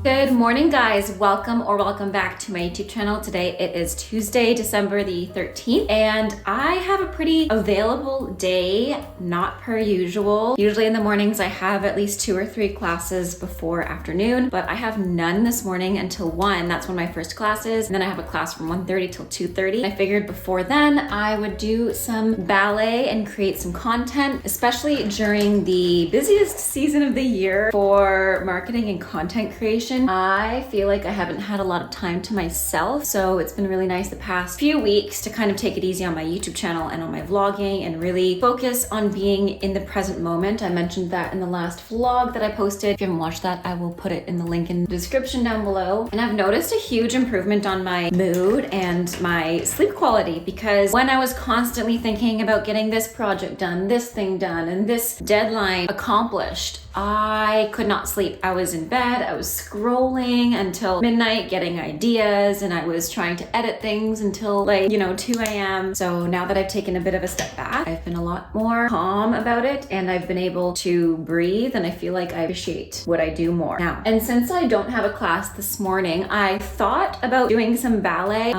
Good morning, guys. Welcome back to my YouTube channel. Today it is Tuesday, December the 13th, and I have a pretty available day, not per usual. Usually in the mornings I have at least 2 or 3 classes before afternoon, but I have none this morning until 1. That's when my first class is, and then I have a class from 1:30 till 2:30. I figured before then I would do some ballet and create some content, especially during the busiest season of the year for marketing and content creation. I feel like I haven't had a lot of time to myself, so it's been really nice the past few weeks to kind of take it easy on my YouTube channel and on my vlogging and really focus on being in the present moment. I mentioned that in the last vlog that I posted. If you haven't watched that, I will put it in the link in the description down below. And I've noticed a huge improvement on my mood and my sleep quality, because when I was constantly thinking about getting this project done, this thing done, and this deadline accomplished, I could not sleep. I was in bed, I was scrolling until midnight getting ideas, and I was trying to edit things until 2 a.m. So now that I've taken a bit of a step back, I've been a lot more calm about it, and I've been able to breathe, and I feel like I appreciate what I do more now. And since I don't have a class this morning, I thought about doing some ballet.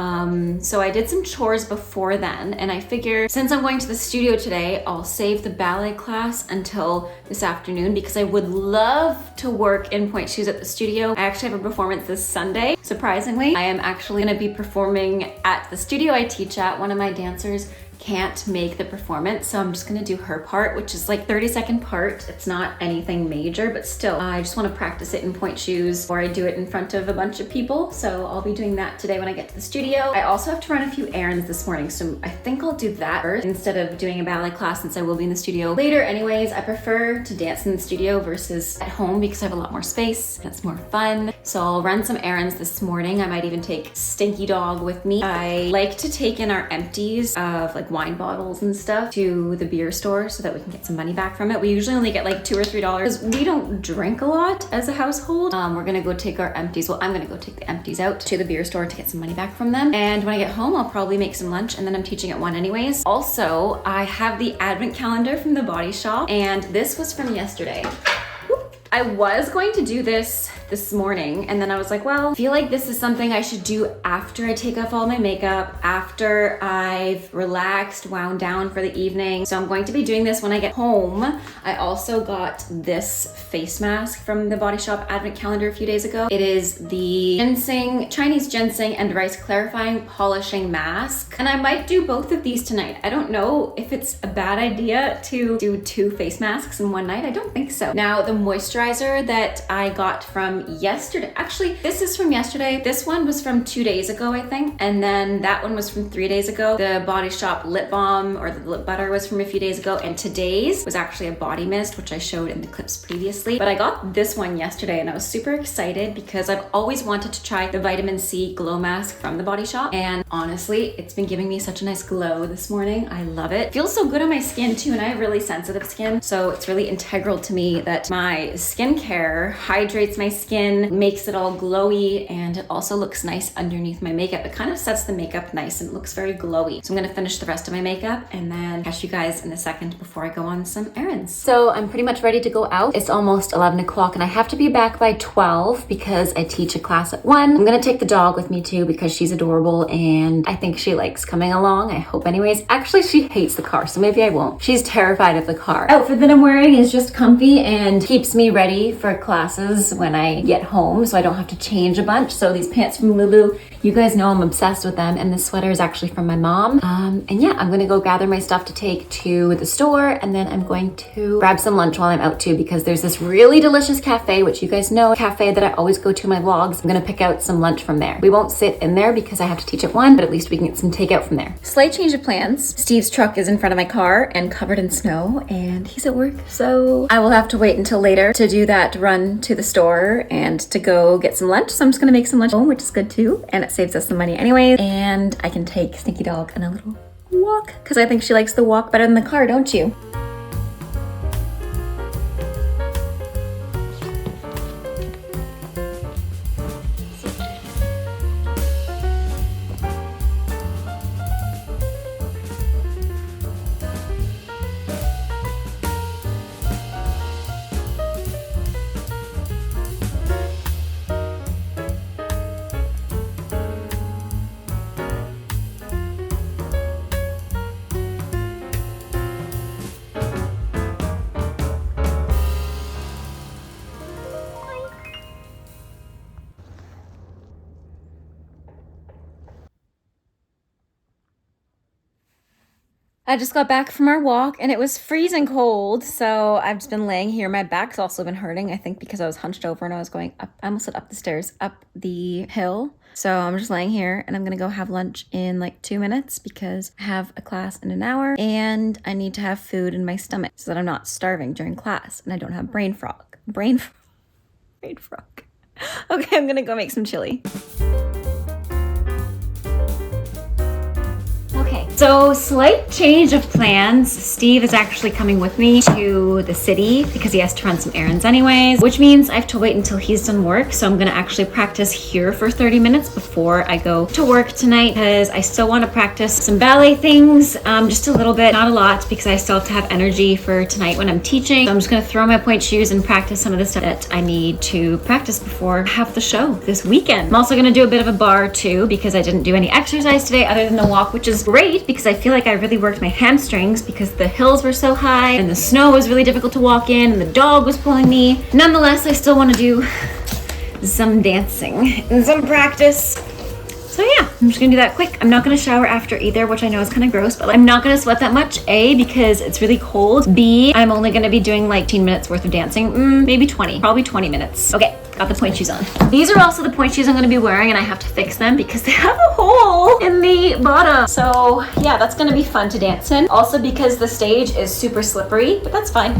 So I did some chores before then, and I figured since I'm going to the studio today, I'll save the ballet class until this afternoon, because I would love to work in pointe shoes at the studio. I actually have a performance this Sunday. Surprisingly, I am actually going to be performing at the studio I teach at. One of my dancers can't make the performance, so I'm just gonna do her part, which is like 30-second part. It's not anything major, but still, I just want to practice it in pointe shoes, or I do it in front of a bunch of people. So I'll be doing that today when I get to the studio. I also have to run a few errands this morning, so I think I'll do that first instead of doing a ballet class, since I will be in the studio later anyways. I prefer to dance in the studio versus at home because I have a lot more space. That's more fun. So I'll run some errands this morning. I might even take Stinky Dog with me. I like to take in our empties of like wine bottles and stuff to the beer store so that we can get some money back from it. We usually only get like $2 or $3. We don't drink a lot as a household. We're gonna go take our empties. Well, I'm gonna go take the empties out to the beer store to get some money back from them. And when I get home, I'll probably make some lunch, and then I'm teaching at 1 anyways. Also, I have the advent calendar from the Body Shop, and this was from yesterday. I was going to do this morning, and then I was like, well, I feel like this is something I should do after I take off all my makeup, after I've relaxed, wound down for the evening. So I'm going to be doing this when I get home. I also got this face mask from the Body Shop advent calendar a few days ago. It is the Chinese ginseng and rice clarifying polishing mask, and I might do both of these tonight. I don't know if it's a bad idea to do 2 face masks in one night. I don't think so. Now, the moisturizer that I got from yesterday, actually this is from yesterday, this one was from 2 days ago I think, and then that one was from 3 days ago. The Body Shop lip balm or the lip butter was from a few days ago, and today's was actually a body mist, which I showed in the clips previously. But I got this one yesterday, and I was super excited because I've always wanted to try the vitamin C glow mask from the Body Shop, and honestly it's been giving me such a nice glow this morning. I love it. It feels so good on my skin too, and I have really sensitive skin, so it's really integral to me that my skincare hydrates my skin, makes it all glowy, and it also looks nice underneath my makeup. It kind of sets the makeup nice and it looks very glowy. So I'm gonna finish the rest of my makeup and then catch you guys in a second before I go on some errands. So I'm pretty much ready to go out. It's almost 11 o'clock and I have to be back by 12 because I teach a class at 1. I'm gonna take the dog with me too because she's adorable and I think she likes coming along. I hope anyways. Actually, she hates the car, so maybe I won't. She's terrified of the car. Outfit that I'm wearing is just comfy and keeps me ready for classes when I get home, so I don't have to change a bunch. So these pants from Lulu, you guys know I'm obsessed with them, and this sweater is actually from my mom. And yeah, I'm gonna go gather my stuff to take to the store, and then I'm going to grab some lunch while I'm out too, because there's this really delicious cafe, which you guys know, a cafe that I always go to in my vlogs. I'm gonna pick out some lunch from there. We won't sit in there because I have to teach at 1, but at least we can get some takeout from there. Slight change of plans. Steve's truck is in front of my car and covered in snow, and he's at work, so I will have to wait until later to do that run to the store and to go get some lunch. So I'm just gonna make some lunch home, which is good too, and it saves us some money anyways, and I can take Stinky Dog on a little walk because I think she likes the walk better than the car, don't you? I just got back from our walk and it was freezing cold. So I've just been laying here. My back's also been hurting, I think because I was hunched over and I was going up. I almost said up the stairs, up the hill. So I'm just laying here and I'm gonna go have lunch in like 2 minutes because I have a class in an hour and I need to have food in my stomach so that I'm not starving during class and I don't have brain fog. Brain fog. Okay, I'm gonna go make some chili. Okay, so slight change of plans. Steve is actually coming with me to the city because he has to run some errands anyways, which means I have to wait until he's done work. So I'm gonna actually practice here for 30 minutes before I go to work tonight because I still want to practice some ballet things, just a little bit, not a lot, because I still have to have energy for tonight when I'm teaching. So I'm just gonna throw my pointe shoes and practice some of the stuff that I need to practice before I have the show this weekend. I'm also gonna do a bit of a bar too because I didn't do any exercise today other than the walk, which is great because I feel like I really worked my hamstrings because the hills were so high and the snow was really difficult to walk in and the dog was pulling me. Nonetheless, I still want to do some dancing and some practice. So yeah, I'm just gonna do that quick. I'm not gonna shower after either, which I know is kind of gross, but I'm not gonna sweat that much, A, because it's really cold. B, I'm only gonna be doing like 10 minutes worth of dancing, maybe 20, probably 20 minutes. Okay, got the pointe shoes on. These are also the pointe shoes I'm gonna be wearing and I have to fix them because they have a hole in the bottom. So yeah, that's gonna be fun to dance in. Also because the stage is super slippery, but that's fine.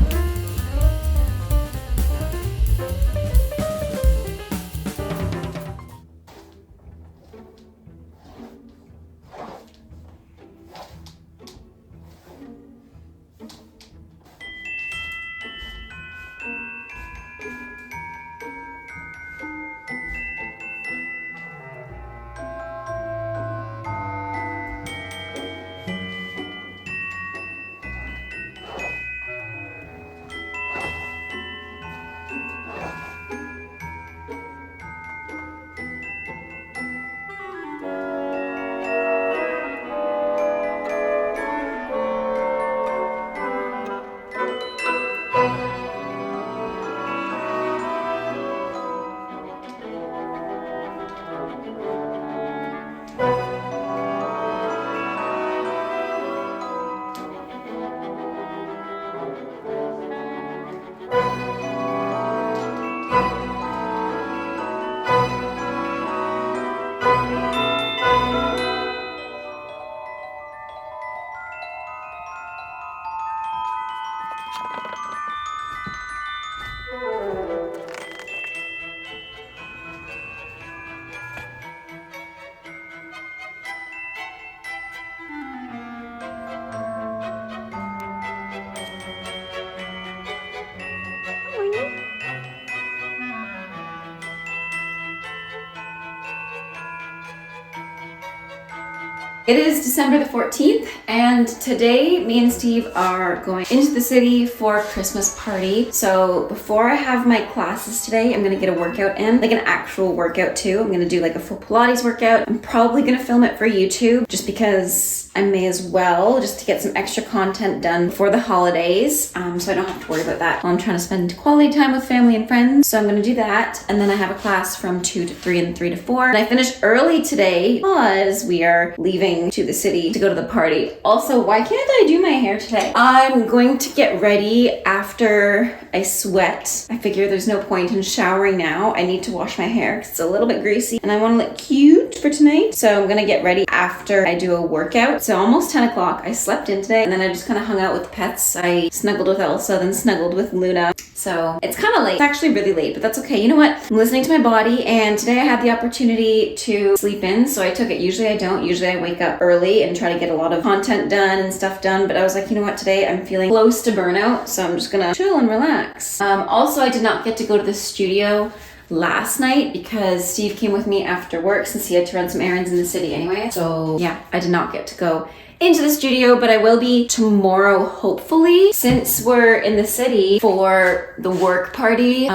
It is December the 14th, and today me and Steve are going into the city for a Christmas party. So before I have my classes today, I'm gonna get a workout in, like an actual workout too. I'm gonna do like a full Pilates workout. I'm probably gonna film it for YouTube just because I may as well, just to get some extra content done before the holidays, so I don't have to worry about that while I'm trying to spend quality time with family and friends. So I'm gonna do that, and then I have a class from 2 to 3 and 3 to 4. And I finished early today because we are leaving to the city to go to the party. Also, why can't I do my hair today? I'm going to get ready after I sweat. I figure there's no point in showering now. I need to wash my hair because it's a little bit greasy and I want to look cute for tonight. So I'm gonna get ready after I do a workout. So almost 10 o'clock. I slept in today and then I just kind of hung out with the pets. I snuggled with Elsa, then snuggled with Luna. So it's kind of late. It's actually really late, but that's okay. You know what? I'm listening to my body, and today I had the opportunity to sleep in, so I took it. Usually I don't. Usually I wake up early and try to get a lot of content done and stuff done, but I was like, you know what? Today I'm feeling close to burnout, so I'm just gonna chill and relax. Also, I did not get to go to the studio last night because Steve came with me after work since he had to run some errands in the city anyway. So yeah, I did not get to go into the studio, but I will be tomorrow, hopefully, since we're in the city for the work party.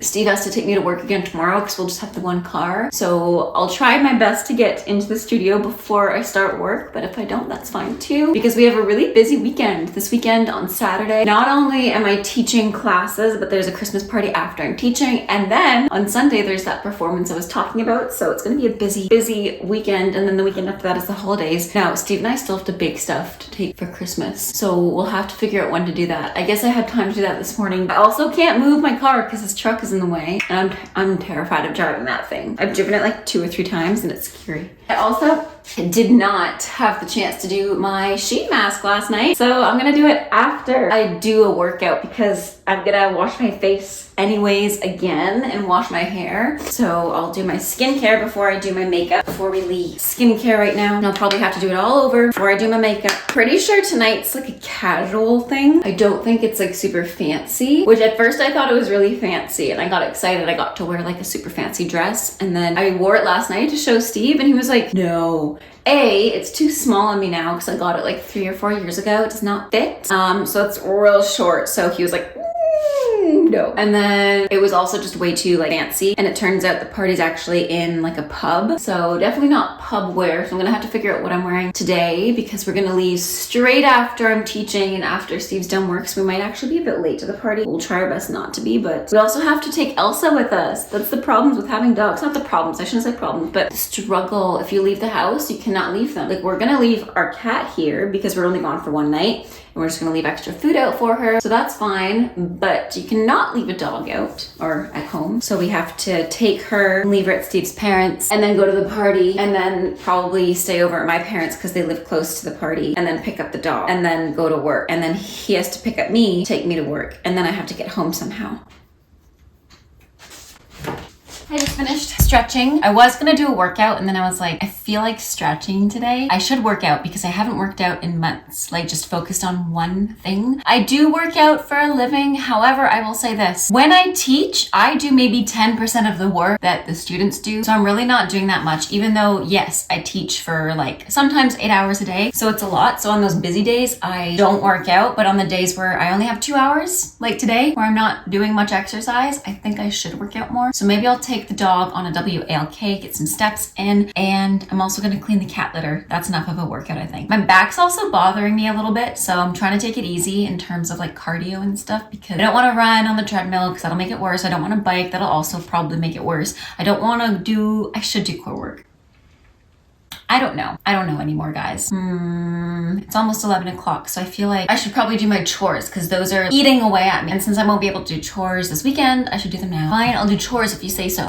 Steve has to take me to work again tomorrow because we'll just have the one car. So I'll try my best to get into the studio before I start work, but if I don't, that's fine too, because we have a really busy weekend. This weekend on Saturday, not only am I teaching classes, but there's a Christmas party after I'm teaching, and then on Sunday there's that performance I was talking about. So it's gonna be a busy weekend, and then the weekend after that is the holidays. Now, Steve and I still have have to bake stuff to take for Christmas. So we'll have to figure out when to do that. I guess I had time to do that this morning. I also can't move my car because this truck is in the way. And I'm terrified of driving that thing. I've driven it like 2 or 3 times and it's scary. I also did not have the chance to do my sheet mask last night. So I'm gonna do it after I do a workout because I'm gonna wash my face anyways again and wash my hair. So I'll do my skincare before I do my makeup before we leave. Skincare right now, and I'll probably have to do it all over before I do my makeup. Pretty sure tonight's like a casual thing. I don't think it's like super fancy, which at first I thought it was really fancy and I got excited. I got to wear like a super fancy dress and then I wore it last night to show Steve and he was like, no. It's too small on me now because I got it like 3 or 4 years ago. It does not fit. So it's real short. So he was like, no. And then it was also just way too like fancy. And it turns out the party's actually in like a pub. So definitely not pub wear. So I'm gonna have to figure out what I'm wearing today because we're gonna leave straight after I'm teaching and after Steve's done work. So we might actually be a bit late to the party. We'll try our best not to be, but we also have to take Elsa with us. That's the problems with having dogs. Not the problems, I shouldn't say problems, but the struggle. If you leave the house, you cannot leave them. Like we're gonna leave our cat here because we're only gone for 1 night. And we're just gonna leave extra food out for her. So that's fine, but you cannot leave a dog out or at home. So we have to take her, leave her at Steve's parents, and then go to the party, and then probably stay over at my parents because they live close to the party, and then pick up the dog, and then go to work. And then he has to pick up me, take me to work, and then I have to get home somehow. I just finished stretching. I was gonna do a workout and then I was like, I feel like stretching today. I should work out because I haven't worked out in months, like just focused on one thing. I do work out for a living. However, I will say this, when I teach, I do maybe 10% of the work that the students do. So I'm really not doing that much, even though yes, I teach for like sometimes 8 hours a day. So it's a lot. So on those busy days, I don't work out, but on the days where I only have 2 hours, like today, where I'm not doing much exercise, I think I should work out more. So maybe I'll take the dog on a WALK, get some steps in, and I'm also gonna clean the cat litter. That's enough of a workout, I think. My back's also bothering me a little bit, so I'm trying to take it easy in terms of like cardio and stuff because I don't wanna run on the treadmill because that'll make it worse. I don't wanna bike, that'll also probably make it worse. I should do core work. I don't know anymore, guys. It's almost 11 o'clock, so I feel like I should probably do my chores because those are eating away at me. And since I won't be able to do chores this weekend, I should do them now. Fine, I'll do chores if you say so.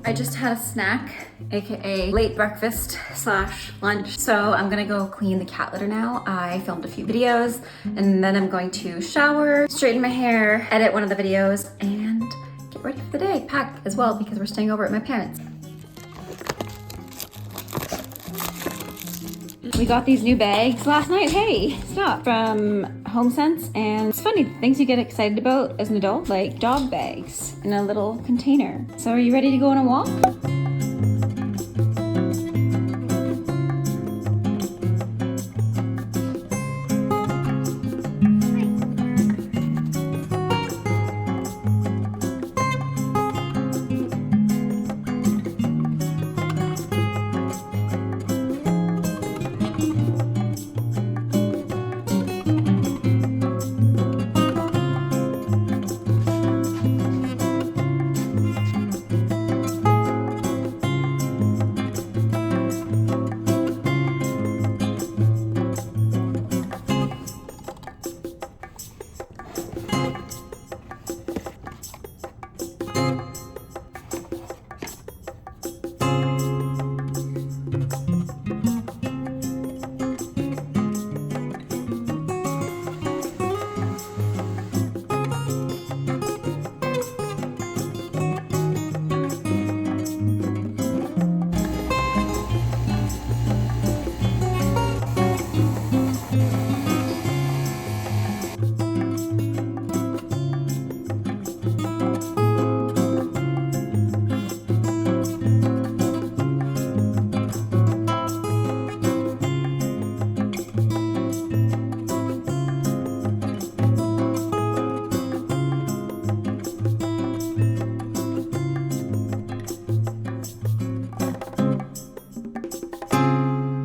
I just had a snack, aka late breakfast / lunch. So I'm gonna go clean the cat litter now. I filmed a few videos and then I'm going to shower, straighten my hair, edit one of the videos, and get ready for the day. Pack as well because we're staying over at my parents'. We got these new bags last night. Hey, stop. From HomeSense, and it's funny, things you get excited about as an adult, like dog bags in a little container. So are you ready to go on a walk?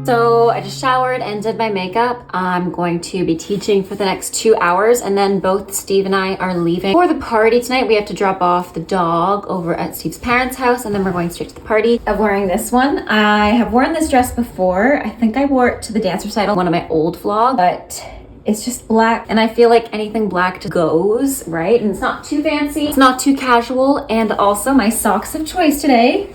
So I just showered and did my makeup. I'm going to be teaching for the next 2 hours, and then both Steve and I are leaving for the party tonight. We have to drop off the dog over at Steve's parents' house, and then we're going straight to the party. I'm wearing this one. I have worn this dress before. I think I wore it to the dance recital, one of my old vlogs, but it's just black, and I feel like anything black just goes, right? And it's not too fancy, it's not too casual, and also my socks of choice today.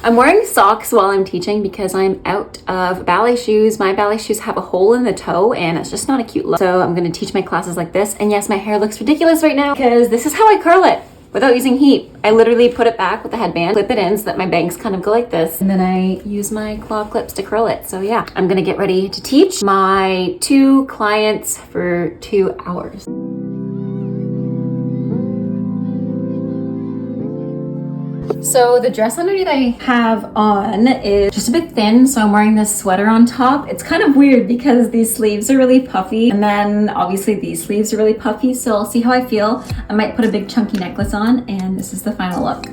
I'm wearing socks while I'm teaching because I'm out of ballet shoes. My ballet shoes have a hole in the toe and it's just not a cute look. So I'm gonna teach my classes like this. And yes, my hair looks ridiculous right now because this is how I curl it without using heat. I literally put it back with the headband, clip it in so that my bangs kind of go like this. And then I use my claw clips to curl it. So yeah, I'm gonna get ready to teach my 2 clients for 2 hours. So the dress underneath I have on is just a bit thin, so I'm wearing this sweater on top. It's kind of weird because these sleeves are really puffy, and then obviously these sleeves are really puffy, so I'll see how I feel. I might put a big chunky necklace on, and this is the final look.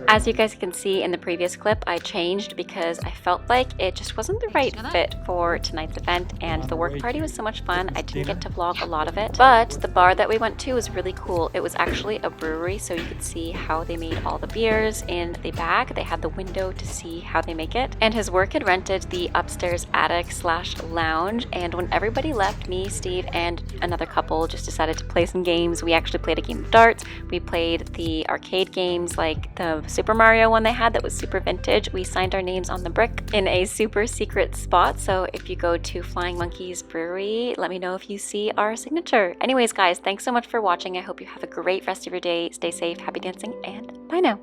As you guys can see in the previous clip, I changed because I felt like it just wasn't the right fit for tonight's event, and the work party was so much fun. I didn't get to vlog a lot of it, but the bar that we went to was really cool. It was actually a brewery, so you could see how they made all the beers in the back. They had the window to see how they make it, and his work had rented the upstairs attic / lounge, and when everybody left, me, Steve, and another couple just decided to play some games. We actually played a game of darts. We played the arcade games like the Super Mario one they had that was super vintage. We signed our names on the brick in a super secret spot, so if you go to Flying Monkeys Brewery, let me know if you see our signature. Anyways guys, thanks so much for watching. I hope you have a great rest of your day. Stay safe, happy dancing, and bye now.